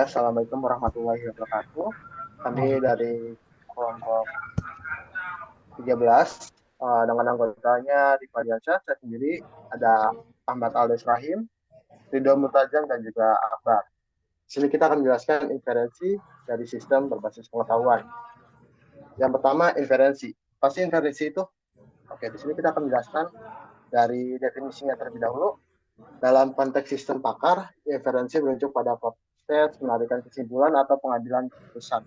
Assalamualaikum warahmatullahi wabarakatuh. Kami dari kelompok 13 dengan anggotanya Rifa Diansyah, saya sendiri ada Ahmad Aldis Rahim, Ridho Murtajam, dan juga Akbar. Di sini kita akan menjelaskan inferensi dari sistem berbasis pengetahuan. Yang pertama, inferensi. Pasti inferensi itu? Oke, di sini kita akan menjelaskan dari definisinya terlebih dahulu. Dalam konteks sistem pakar, inferensi merujuk pada proses penarikan kesimpulan atau pengambilan keputusan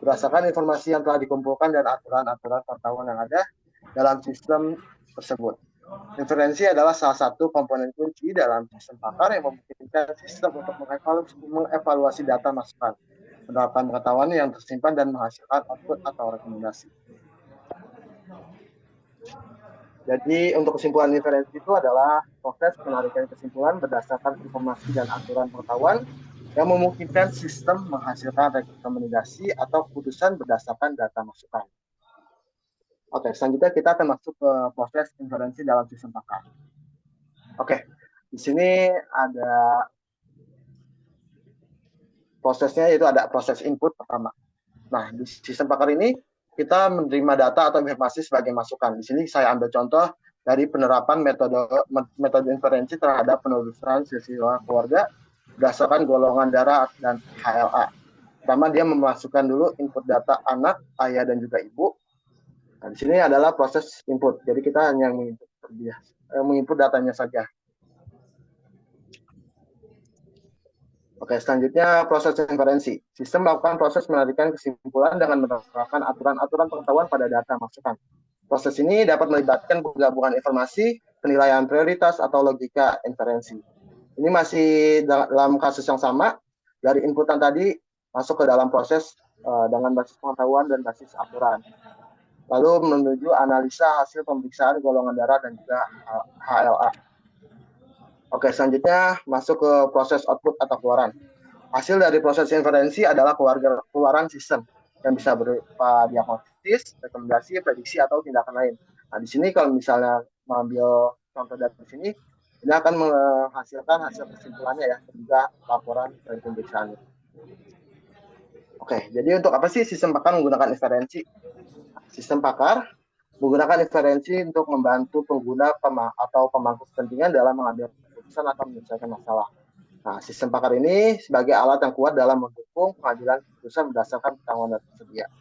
berdasarkan informasi yang telah dikumpulkan dan aturan-aturan pengetahuan yang ada dalam sistem tersebut. Inferensi adalah salah satu komponen kunci dalam sistem pakar yang memungkinkan sistem untuk mengevaluasi data masukan, menerapkan pengetahuan yang tersimpan dan menghasilkan output atau rekomendasi. Jadi untuk kesimpulan inferensi itu adalah proses penarikan kesimpulan berdasarkan informasi dan aturan pengetahuan yang memungkinkan sistem menghasilkan rekomendasi atau keputusan berdasarkan data masukan. Oke, selanjutnya kita akan masuk ke proses inferensi dalam sistem pakar. Oke, di sini ada prosesnya, yaitu ada proses input pertama. Nah, di sistem pakar ini kita menerima data atau informasi sebagai masukan. Di sini saya ambil contoh dari penerapan metode inferensi terhadap penelusuran silsilah keluarga berdasarkan golongan darah dan HLA. Pertama, dia memasukkan dulu input data anak, ayah, dan juga ibu. Nah, di sini adalah proses input. Jadi kita hanya menginput datanya saja. Oke, selanjutnya proses inferensi. Sistem melakukan proses menarikan kesimpulan dengan menerapkan aturan-aturan pengetahuan pada data masukan. Proses ini dapat melibatkan penggabungan informasi, penilaian prioritas, atau logika inferensi. Ini masih dalam kasus yang sama, dari inputan tadi masuk ke dalam proses dengan basis pengetahuan dan basis aturan. Lalu menuju analisa hasil pemeriksaan golongan darah dan juga HLA. Oke, selanjutnya masuk ke proses output atau keluaran. Hasil dari proses inferensi adalah keluaran sistem yang bisa berupa diagnosis, rekomendasi, prediksi, atau tindakan lain. Nah, di sini kalau misalnya mengambil contoh dari sini, ini akan menghasilkan hasil kesimpulannya ya, juga laporan dari pemeriksaannya. Oke, jadi untuk apa sih sistem pakar menggunakan inferensi? Sistem pakar menggunakan inferensi untuk membantu pengguna atau pemangku kepentingan dalam mengambil keputusan atau menyelesaikan masalah. Nah, sistem pakar ini sebagai alat yang kuat dalam mendukung pengambilan keputusan berdasarkan pengetahuan yang tersedia.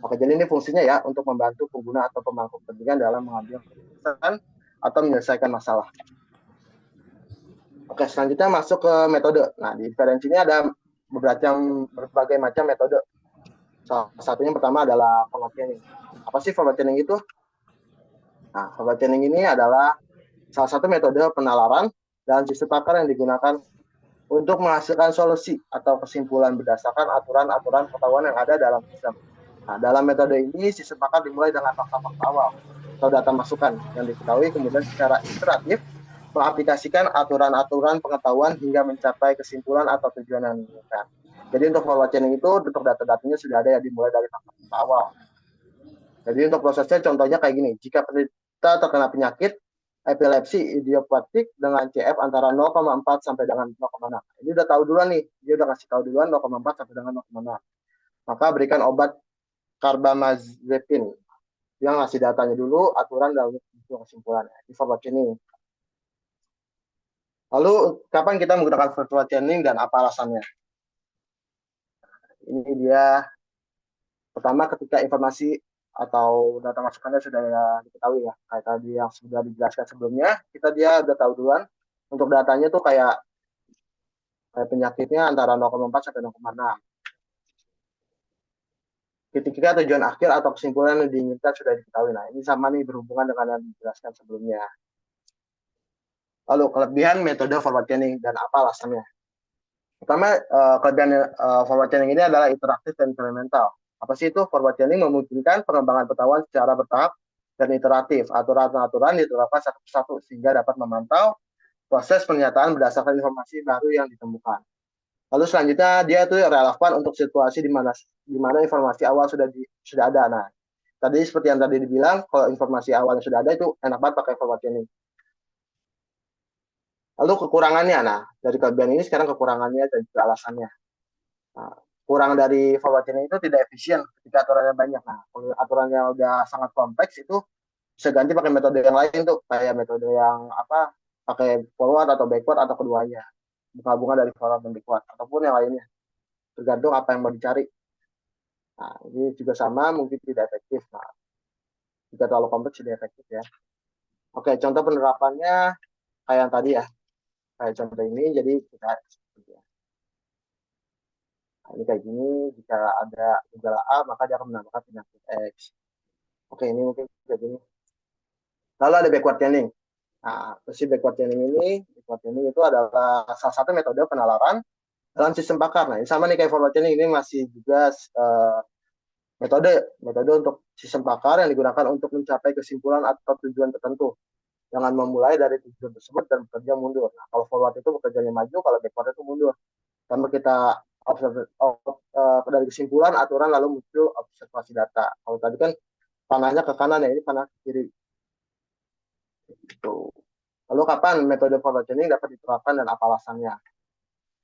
Oke, jadi ini fungsinya ya untuk membantu pengguna atau pemangku kepentingan dalam mengambil keputusan atau menyelesaikan masalah. Oke, selanjutnya masuk ke metode. Nah, di inferensi ini ada berbagai macam metode. Salah satunya pertama adalah forward chaining. Apa sih forward chaining itu? Nah, forward chaining ini adalah salah satu metode penalaran dan sistem pakar yang digunakan untuk menghasilkan solusi atau kesimpulan berdasarkan aturan-aturan pengetahuan yang ada dalam sistem. Nah, dalam metode ini, sistem pakar dimulai dengan fakta-fakta awal atau data masukan yang diketahui, kemudian secara iteratif mengaplikasikan aturan-aturan pengetahuan hingga mencapai kesimpulan atau tujuan yang diinginkan. Jadi untuk forward chaining itu, untuk data-datanya sudah ada yang dimulai dari fakta-fakta awal. Jadi untuk prosesnya contohnya kayak gini, jika penderita terkena penyakit epilepsi idiopatik dengan CF antara 0,4 sampai dengan 0,6. Ini udah tahu duluan nih, dia udah ngasih tahu duluan 0,4 sampai dengan 0,6. Maka berikan obat carbamazepin. Dia ngasih datanya dulu, aturan dan kesimpulannya. Di forward chaining. Lalu kapan kita menggunakan forward chaining dan apa alasannya? Ini dia. Pertama, ketika informasi atau data masukannya sudah diketahui ya, kayak tadi yang sudah dijelaskan sebelumnya, dia udah tahu duluan untuk datanya tuh kayak penyakitnya antara 0,4 sampai 0,6. Ketika tujuan akhir atau kesimpulan yang diinginkan sudah diketahui. Nah, ini sama nih berhubungan dengan yang dijelaskan sebelumnya. Lalu kelebihan metode forward chaining dan apa alasannya? Pertama, kelebihan forward chaining ini adalah interaktif dan eksperimental. Apa sih itu? Forward chaining memungkinkan pengembangan pengetahuan secara bertahap dan iteratif. Aturan-aturan diterapkan satu persatu sehingga dapat memantau proses pernyataan berdasarkan informasi baru yang ditemukan. Lalu selanjutnya dia itu relevan untuk situasi di mana informasi awal sudah ada. Nah, tadi seperti yang tadi dibilang, kalau informasi awal yang sudah ada itu enak banget pakai forward chaining. Lalu kekurangannya, nah dari kelebihan ini sekarang kekurangannya dan juga alasannya. Nah, kurang dari forward chaining itu tidak efisien ketika aturannya banyak. Nah, kalau aturannya udah sangat kompleks itu bisa ganti pakai metode yang lain tuh, kayak metode yang apa, pakai forward atau backward atau keduanya, gabungan dari forward dan backward ataupun yang lainnya, tergantung apa yang mau dicari. Nah, ini juga sama, mungkin tidak efektif. Nah, jika terlalu kompleks tidak efektif ya. Oke, contoh penerapannya kayak yang tadi ya, kayak contoh ini, jadi kita nah, ini kayak gini, jika ada gejala A maka dia akan menambahkan penyakit X. Oke, ini mungkin kayak gini. Lalu ada backward chaining. Nah, si backward chaining itu adalah salah satu metode penalaran dalam sistem pakar. Nah, ini sama nih kayak forward chaining, ini masih juga metode metode untuk sistem pakar yang digunakan untuk mencapai kesimpulan atau tujuan tertentu dengan memulai dari tujuan tersebut dan bekerja mundur. Nah, kalau forward itu bekerjanya maju, kalau backward itu mundur. Karena kita dari kesimpulan aturan lalu muncul observasi data. Kalau tadi kan panahnya ke kanan ya, ini panah ke kiri. Gitu. Lalu kapan metode forward chaining dapat diterapkan dan apa alasannya?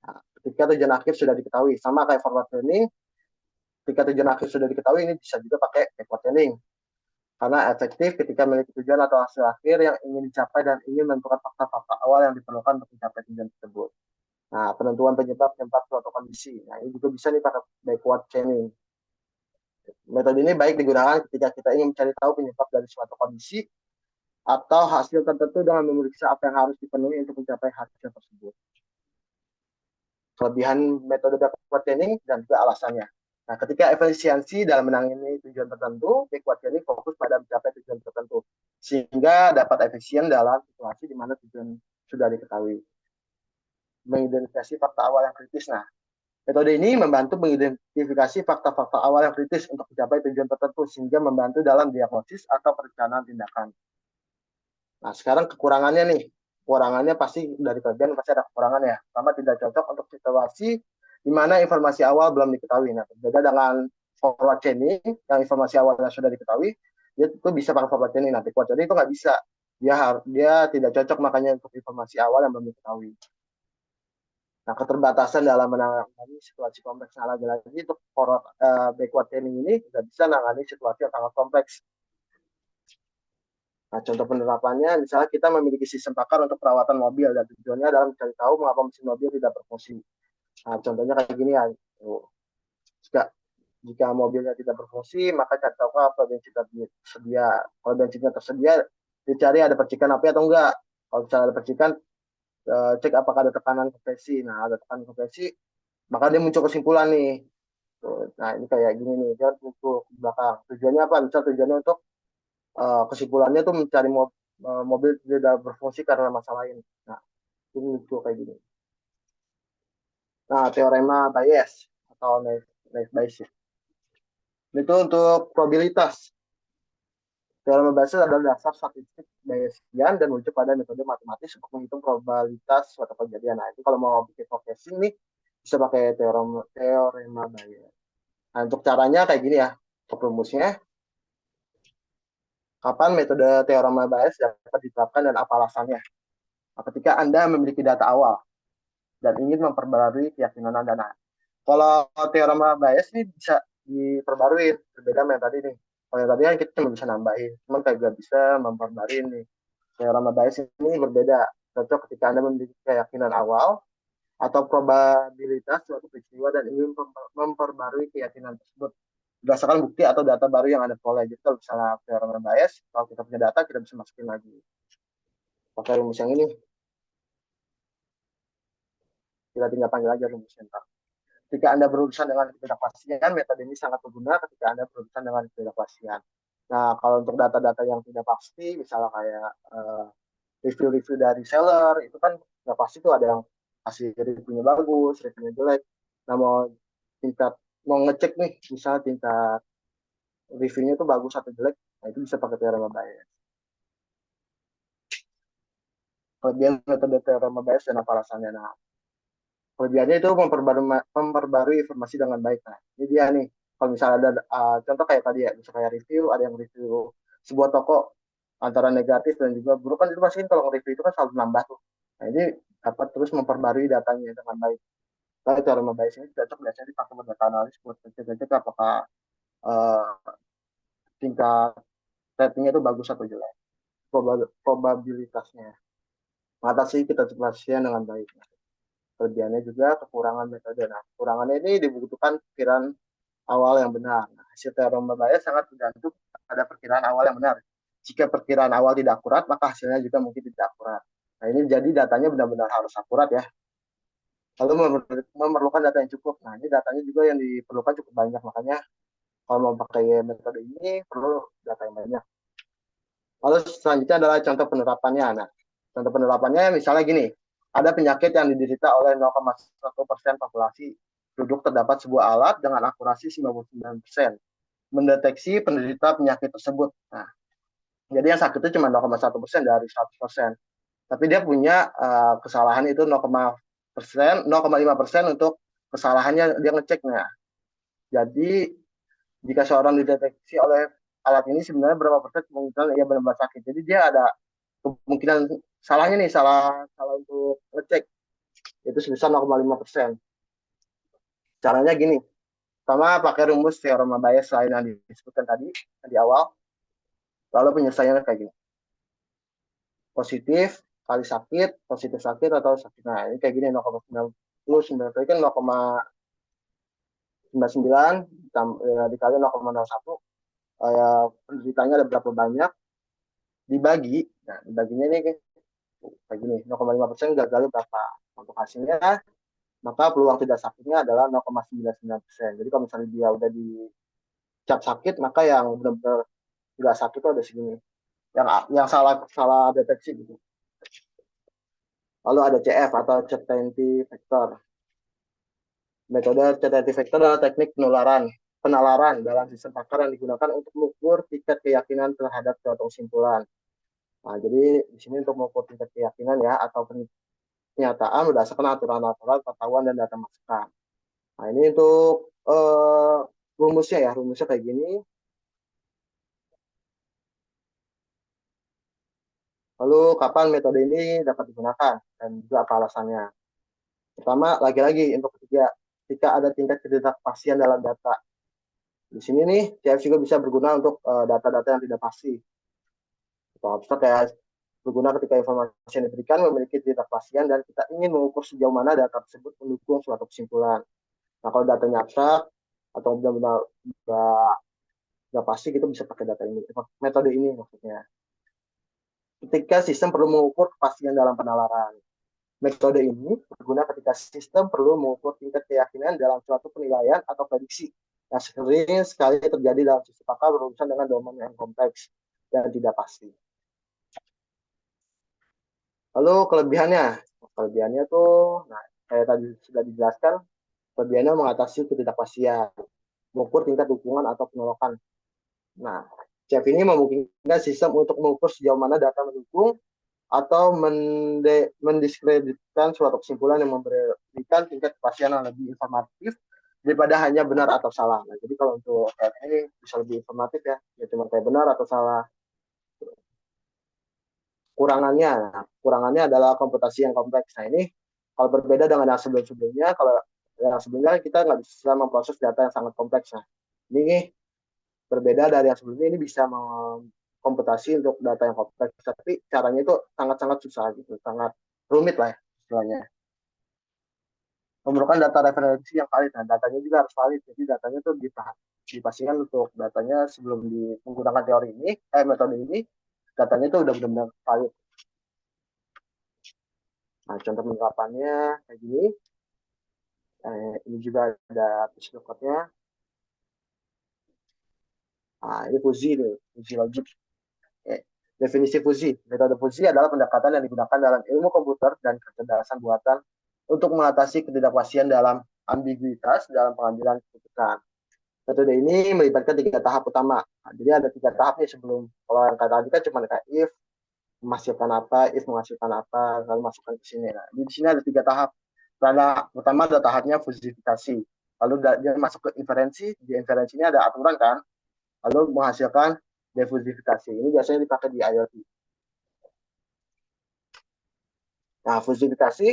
Nah, ketika tujuan akhir sudah diketahui, sama kayak forward chaining, ketika tujuan akhir sudah diketahui, ini bisa juga pakai backward chaining. Karena efektif ketika memiliki tujuan atau hasil akhir yang ingin dicapai dan ingin menentukan fakta-fakta awal yang diperlukan untuk mencapai tujuan tersebut. Nah, penentuan penyebab suatu kondisi. Nah, ini juga bisa nih pakai backward chaining. Metode ini baik digunakan ketika kita ingin mencari tahu penyebab dari suatu kondisi atau hasil tertentu dengan memeriksa apa yang harus dipenuhi untuk mencapai hasil tersebut. Kelebihan metode backward chaining dan juga alasannya. Nah, ketika efisiensi dalam menangani tujuan tertentu, backward chaining fokus pada mencapai tujuan tertentu, sehingga dapat efisien dalam situasi di mana tujuan sudah diketahui. Mengidentifikasi fakta awal yang kritis. Nah, metode ini membantu mengidentifikasi fakta-fakta awal yang kritis untuk mencapai tujuan tertentu, sehingga membantu dalam diagnosis atau perencanaan tindakan. Nah, sekarang kekurangannya nih. Kekurangannya pasti dari bagian pasti ada kekurangan ya. Pertama, tidak cocok untuk situasi di mana informasi awal belum diketahui. Nah, berbeda dengan forward chaining, yang informasi awalnya sudah diketahui, dia itu bisa pakai forward chaining. Nah, backward chaining itu nggak bisa. Dia tidak cocok makanya untuk informasi awal yang belum diketahui. Nah, keterbatasan dalam menangani situasi kompleks. Nah, lagi-lagi untuk backward chaining ini tidak bisa menangani situasi yang sangat kompleks. Nah, contoh penerapannya, misalnya kita memiliki sistem pakar untuk perawatan mobil dan tujuannya adalah mencari tahu mengapa mesin mobil tidak berfungsi. Nah, contohnya kayak gini ya. Jika, jika mobilnya tidak berfungsi, maka cari tahu apa bensin tersedia. Kalau bensinnya tersedia, dicari ada percikan api atau enggak. Kalau misalnya ada percikan, cek apakah ada tekanan kompresi. Nah, ada tekanan kompresi, maka dia muncul kesimpulan nih. Nah, ini kayak gini nih, dia muncul ke belakang. Tujuannya apa? Misal tujuannya untuk kesimpulannya tuh mencari mobil tidak berfungsi karena masalah ini. Nah, ini muncul kayak gini. Nah, teorema Bayes atau Naive Bayes. Itu untuk probabilitas. Teorema Bayes adalah dasar statistik Bayesian dan muncul pada metode matematis untuk menghitung probabilitas suatu kejadian. Nah, itu kalau mau bikin forecasting nih, bisa pakai teorema Bayes. Nah, untuk caranya kayak gini ya, untuk rumusnya. Kapan metode teorema Bayes dapat diterapkan dan apa alasannya? Nah, ketika Anda memiliki data awal dan ingin memperbarui keyakinan Anda. Nah, kalau teorema Bayes ini bisa diperbarui, berbeda dengan yang tadi nih. Kalau yang tadi kan kita cuma bisa nambahin, cuman kayak gak bisa memperbarui nih. Teorema Bayes ini berbeda, cocok ketika Anda memiliki keyakinan awal atau probabilitas suatu peristiwa dan ingin memperbarui keyakinan tersebut berdasarkan bukti atau data baru yang Anda peroleh. Jadi kalau misalnya teorema Bayes, kalau kita punya data, kita bisa masukin lagi. Pakai rumus yang ini, kita tinggal panggil aja rumusnya. Ketika Anda berurusan dengan ketidakpastian, metode ini sangat berguna ketika Anda berurusan dengan ketidakpastian. Nah, kalau untuk data-data yang tidak pasti, misalnya kayak review-review dari seller, itu kan nggak pasti tuh, ada yang kasih reviewnya bagus, reviewnya jelek. Nah, mau ngecek nih, misalnya tingkat reviewnya tuh bagus atau jelek, nah itu bisa pakai teorema Bayes. Kelebihan metode teorema Bayes dan apa alasannya? Nah, kelebihannya itu memperbarui informasi dengan baik. Nah, ini dia nih. Kalau misalnya ada contoh kayak tadi ya, misalnya kayak review, ada yang review sebuah toko antara negatif dan juga buruk, kan itu pasti kalau review itu kan selalu nambah tuh. Nah, ini dapat terus memperbarui datanya dengan baik. Kalau teorema Bayes ini cocok biasanya dipakai buat data analis buat ngecek apakah uh, tingkat ratingnya itu bagus atau jelek, probabilitasnya, mengatasi ketidakpastian dengan baik. Kelebihannya juga kekurangan metode. Nah, kekurangannya ini dibutuhkan pikiran awal yang benar. Nah, hasil teorema Bayes sangat tergantung pada perkiraan awal yang benar. Jika perkiraan awal tidak akurat, maka hasilnya juga mungkin tidak akurat. Nah, ini jadi datanya benar-benar harus akurat ya. Lalu memerlukan data yang cukup. Nah, ini datanya juga yang diperlukan cukup banyak. Makanya kalau mau pakai metode ini, perlu data yang banyak. Lalu selanjutnya adalah contoh penerapannya. Nah, contoh penerapannya misalnya gini, ada penyakit yang diderita oleh 0,1% populasi penduduk, terdapat sebuah alat dengan akurasi 99% mendeteksi penderita penyakit tersebut. Nah, jadi yang sakit itu cuma 0,1% dari 100%. Tapi dia punya kesalahan itu 0,5% untuk kesalahannya dia ngeceknya. Jadi jika seorang dideteksi oleh alat ini sebenarnya berapa persen kemungkinan ia benar-benar sakit. Jadi dia ada kemungkinan salahnya nih, salah untuk ngecek itu sebesar 0,5%. Caranya gini, pertama pakai rumus teorema Bayes lain yang disebutkan tadi di awal, lalu penyelesaiannya kayak gini, positif kali sakit, positif sakit atau sakit. Nah ini kayak gini, 0,99 kan 0,99 dikali 0,01, penderitanya ada berapa banyak, dibagi, nah dibaginya ini kayak gini, 0,5% gagal berapa. Untuk hasilnya, maka peluang tidak sakitnya adalah 0,99%. Jadi kalau misalnya dia udah dicap sakit, maka yang benar-benar nggak sakit itu ada segini. Yang salah deteksi gitu. Lalu ada CF atau certainty factor. Metode certainty factor adalah teknik penalaran dalam sistem pakar yang digunakan untuk mengukur tingkat keyakinan terhadap suatu kesimpulan. Nah, jadi di sini untuk mengukur tingkat keyakinan ya atau pernyataan berdasarkan aturan-aturan pengetahuan dan data masukan. Nah, ini untuk rumusnya kayak gini. Lalu kapan metode ini dapat digunakan dan juga apa alasannya? Pertama, lagi-lagi untuk ketiga, ketika ada tingkat ketidakpastian dalam data. Di sini nih, CF juga bisa berguna untuk data-data yang tidak pasti. Atau kayak berguna ketika informasi yang diberikan memiliki ketidakpastian dan kita ingin mengukur sejauh mana data tersebut mendukung suatu kesimpulan. Nah, kalau datanya abstrak atau benar-benar nggak pasti, kita bisa pakai data ini, metode ini maksudnya. Ketika sistem perlu mengukur kepastian dalam penalaran. Metode ini berguna ketika sistem perlu mengukur tingkat keyakinan dalam suatu penilaian atau prediksi yang sering sekali terjadi dalam sistem pakar berurusan dengan domain yang kompleks dan tidak pasti. Lalu kelebihannya tuh, nah kayak tadi sudah dijelaskan, kelebihannya mengatasi ketidakpastian, mengukur tingkat dukungan atau penolakan. Nah, CF ini memungkinkan sistem untuk mengukur sejauh mana data mendukung atau mendiskreditkan suatu kesimpulan yang memberikan tingkat kepastian yang lebih informatif daripada hanya benar atau salah. Nah, jadi kalau untuk ini bisa lebih informatif ya cuma kayak benar atau salah. Kurangannya adalah komputasi yang kompleks. Nah ini kalau berbeda dengan yang sebelumnya, kalau yang sebelumnya kita nggak bisa memproses data yang sangat kompleks. Nah ini berbeda dari yang sebelumnya, ini bisa komputasi untuk data yang kompleks, tapi caranya itu sangat-sangat susah gitu, sangat rumit lah istilahnya. Memerlukan data referensi yang valid. Nah, datanya juga harus valid. Jadi datanya itu dipastikan untuk datanya sebelum menggunakan teori ini, metode ini, datanya itu udah benar-benar valid. Nah, contoh penerapannya kayak gini. Ini juga ada psikopatnya. Nah, ini fuzzy logik. Definisi fuzzy. Metode fuzzy adalah pendekatan yang digunakan dalam ilmu komputer dan kecerdasan buatan untuk mengatasi ketidakpastian dalam ambiguitas dalam pengambilan keputusan. Metode ini melibatkan 3 tahap utama. Nah, jadi ada 3 tahap nih sebelum, kalau yang tadi kan cuma kayak if menghasilkan apa, if menghasilkan apa, lalu masukkan ke sini. Nah, di sini ada 3 tahap. Pertama ada tahapnya fusifikasi. Lalu dia masuk ke inferensi. Di inferensi ini ada aturan kan. Lalu menghasilkan defusifikasi. Ini biasanya dipakai di IoT. Nah, fusifikasi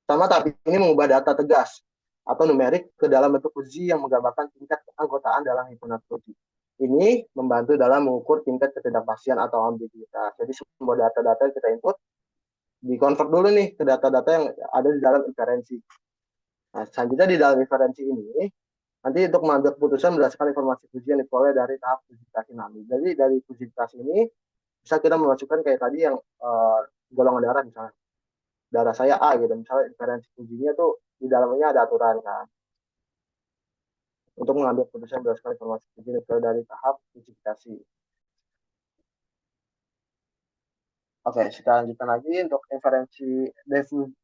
Pertama, tahap ini mengubah data tegas atau numerik ke dalam bentuk uji yang menggambarkan tingkat keanggotaan dalam himpunan studi. Ini membantu dalam mengukur tingkat ketidakpastian atau ambiguitas. Jadi semua data-data yang kita input dikonvert dulu nih ke data-data yang ada di dalam inferensi. Nah, selanjutnya di dalam inferensi ini, nanti untuk mengambil keputusan berdasarkan informasi uji yang diperoleh dari tahap kuantifikasi nanti. Jadi dari kuantifikasi ini bisa kita memasukkan kayak tadi yang golongan darah misalnya. Darah saya A gitu, misalnya inferensi ujinya tuh di dalamnya ada aturan kan. Untuk mengambil keputusan berdasarkan informasi uji dari tahap kuantifikasi. Oke, kita lanjutkan lagi untuk inferensi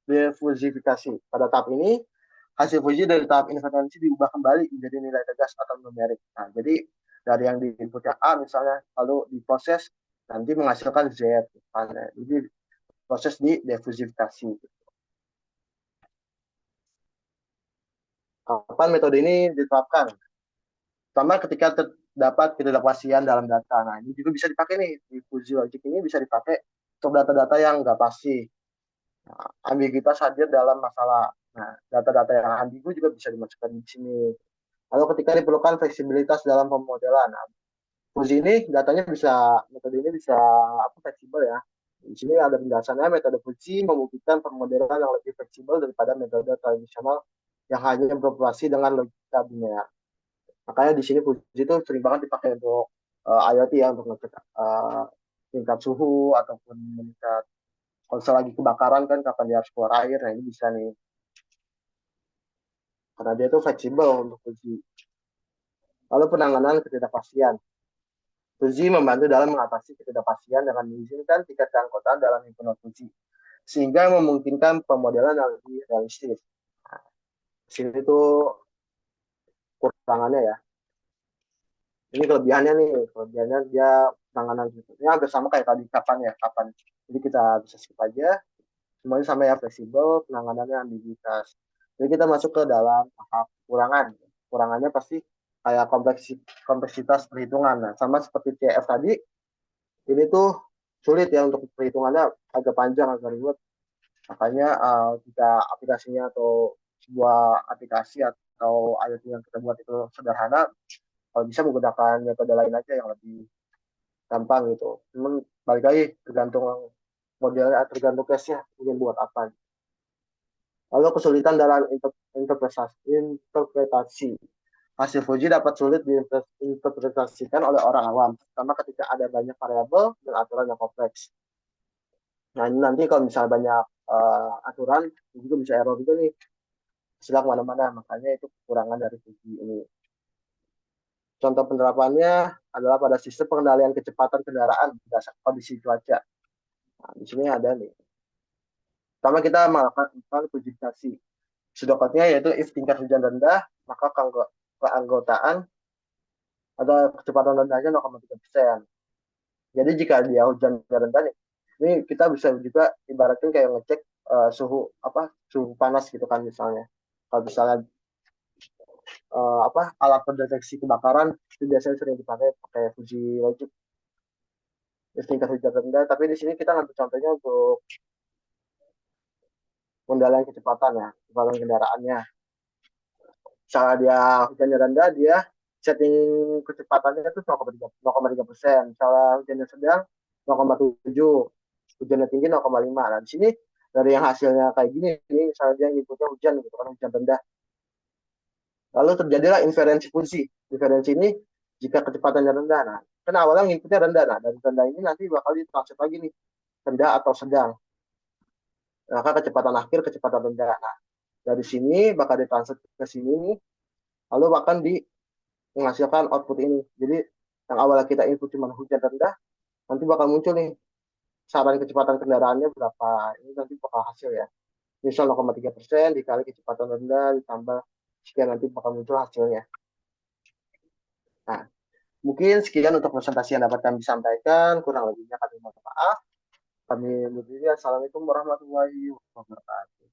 defusifikasi. Pada tahap ini, hasil fusi dari tahap inferensi diubah kembali menjadi nilai tegas atau numerik. Nah, jadi dari yang di inputnya A misalnya, lalu diproses, nanti menghasilkan Z. Jadi proses di defusifikasi. Kapan metode ini diterapkan? Pertama, ketika terdapat ketidakpastian dalam data. Nah, ini juga bisa dipakai nih. Diffusion logic ini bisa dipakai untuk data-data yang nggak pasti. Nah, ambiguitas hadir dalam masalah. Nah, data-data yang ambigu juga bisa dimasukkan di sini. Lalu ketika diperlukan fleksibilitas dalam pemodelan. Nah, uji ini datanya bisa, metode ini bisa apa fleksibel ya. Di sini ada penjelasannya, metode Fuji memungkinkan pemodelan yang lebih fleksibel daripada metode tradisional yang hanya beroperasi dengan logika biner. Makanya di sini Fuji itu sering banget dipakai untuk IoT ya, untuk ngecek tingkat suhu ataupun meningkat kalau lagi kebakaran kan kapan dia harus keluar air. Nah ini bisa nih karena dia itu fleksibel untuk Fuji. Lalu penanganan ketidakpastian. Fuji membantu dalam mengatasi ketidakpastian dengan mengizinkan tingkat keanggotaan dalam himpunan Fuji sehingga memungkinkan pemodelan yang lebih realistis. Nah, di sini tuh kurangannya ya. Ini kelebihannya nih, kelebihannya dia penanganan ini hampir sama kayak tadi kapan ya, kapan. Jadi kita bisa skip aja, semuanya sama ya, fleksibel, penanganannya ambiguitas. Jadi kita masuk ke dalam tahap kurangan. Kurangannya pasti kayak kompleksitas perhitungan. Nah, sama seperti CF tadi, ini tuh sulit ya untuk perhitungannya agak panjang, agak ribet. Makanya jika aplikasinya atau sebuah aplikasi atau IoT yang kita buat itu sederhana, kalau bisa menggunakan metode lain aja yang lebih gampang gitu. Cuman balik lagi tergantung modelnya, tergantung case-nya ingin buat apa. Lalu kesulitan dalam interpretasi. Hasil Fuji dapat sulit diinterpretasikan oleh orang awam, terutama ketika ada banyak variabel dan aturan yang kompleks. Nah, ini nanti kalau misalnya banyak aturan, juga bisa error juga nih. Hasilnya kemana-mana, makanya itu kekurangan dari Fuji ini. Contoh penerapannya adalah pada sistem pengendalian kecepatan kendaraan berdasarkan kondisi cuaca. Nah, di sini ada nih. Pertama kita melakukan kuantifikasi. Sedokotnya yaitu if tingkat hujan rendah, maka keanggotaan atau kecepatan rendahnya 0,3%. Jadi jika dia hujan rendah nih, ini kita bisa juga ibaratkan kayak ngecek suhu panas gitu kan misalnya. Kalau misalnya alat pendeteksi kebakaran itu biasanya sering dipakai Fuji Logic. If tingkat hujan rendah, tapi di sini kita ngambil contohnya untuk pengendalian kecepatan ya, kecepatan kendaraannya. Misalnya dia hujannya rendah, dia setting kecepatannya itu 0,3%. Misalnya hujannya sedang 0,7, hujannya tinggi 0,5. Nah, di sini dari yang hasilnya kayak gini, misalnya dia inputnya hujan gitu kan, hujan rendah. Lalu terjadilah inferensi fungsi. Inferensi ini jika kecepatannya rendah. Nah, kan awalnya inputnya rendah. Nah, dari rendah ini nanti bakal ditranslate lagi nih, rendah atau sedang. Maka kecepatan akhir, kecepatan rendah. Nah, dari sini bakal ditranslate ke sini, lalu bahkan menghasilkan output ini. Jadi yang awalnya kita input cuma hujan rendah, nanti bakal muncul nih saran kecepatan kendaraannya berapa. Ini nanti bakal hasil ya. Misal 0,3% dikali kecepatan rendah ditambah sekian, nanti bakal muncul hasilnya. Nah, mungkin sekian untuk presentasi yang dapat kami sampaikan. Kurang lebihnya kami mohon maaf. Kami berdiri. Assalamualaikum warahmatullahi wabarakatuh.